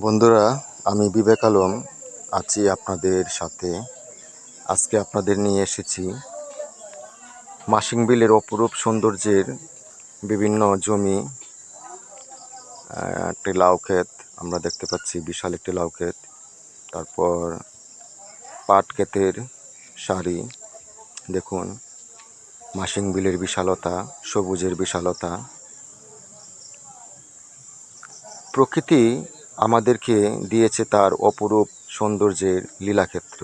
বন্ধুরা, আমি বিবেক আলম আছি আপনাদের সাথে। আজকে আপনাদের নিয়ে এসেছি মাসিংবিলের অপরূপ সৌন্দর্যের বিভিন্ন জমি। একটি লাউ ক্ষেত আমরা দেখতে পাচ্ছি, বিশাল একটি লাউ ক্ষেত। তারপর পাট ক্ষেতের সারি। দেখুন মাসিংবিলের বিশালতা, সবুজের বিশালতা। প্রকৃতি আমাদেরকে দিয়েছে তার অপরূপ সৌন্দর্যের লীলাক্ষেত্র।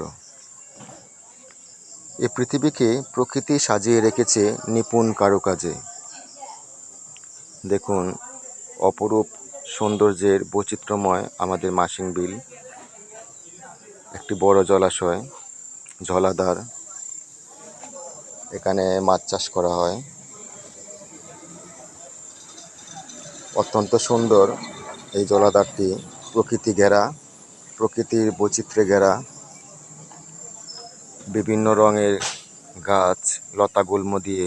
এ পৃথিবীকে প্রকৃতি সাজিয়ে রেখেছে নিপুণ কারুকাজে। দেখুন অপরূপ সৌন্দর্যের বৈচিত্র্যময় আমাদের মাসিংবিল। একটি বড় জলাশয়, জলাধার। এখানে মাছ চাষ করা হয়। অত্যন্ত সুন্দর এই জলাধারটি, প্রকৃতি ঘেরা, প্রকৃতির বৈচিত্র্যে ঘেরা। বিভিন্ন রঙের গাছ, লতাগুল্ম দিয়ে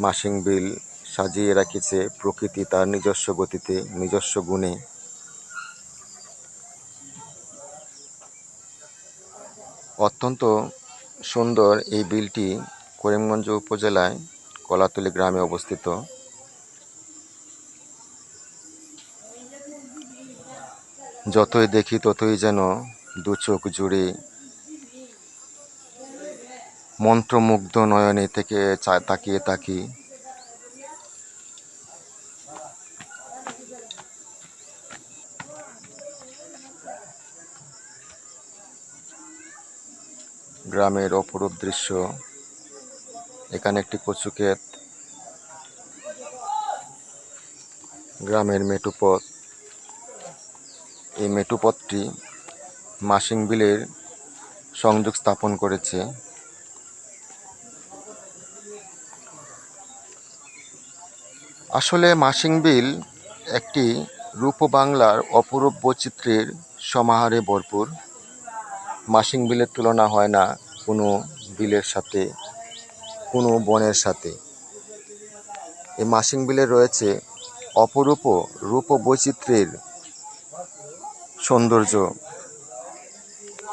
মাসিংবিল সাজিয়ে রাখিছে প্রকৃতি তার নিজস্ব গতিতে, নিজস্ব গুণে। অত্যন্ত সুন্দর এই বিলটি করিমগঞ্জ উপজেলায় কলাতলী গ্রামে অবস্থিত। যতই দেখি ততই যেন দু চোখ জুড়ে মন্ত্রমুগ্ধ নয়নে থেকে তাকিয়ে থাকি। গ্রামের অপরূপ দৃশ্য। এখানে একটি কচু ক্ষেত, গ্রামের মেঠোপথ। এই মেঠোপথটি মাসিংবিলের সংযোগ স্থাপন করেছে। আসলে মাসিংবিল একটি রূপ বাংলার অপরূপ বৈচিত্র্যের সমাহারে ভরপুর। মাসিংবিলের তুলনা হয় না কোনো বিলের সাথে, কোনো বনের সাথে। এই মাসিংবিলে রয়েছে অপরূপ রূপ বৈচিত্র্যের সৌন্দর্য।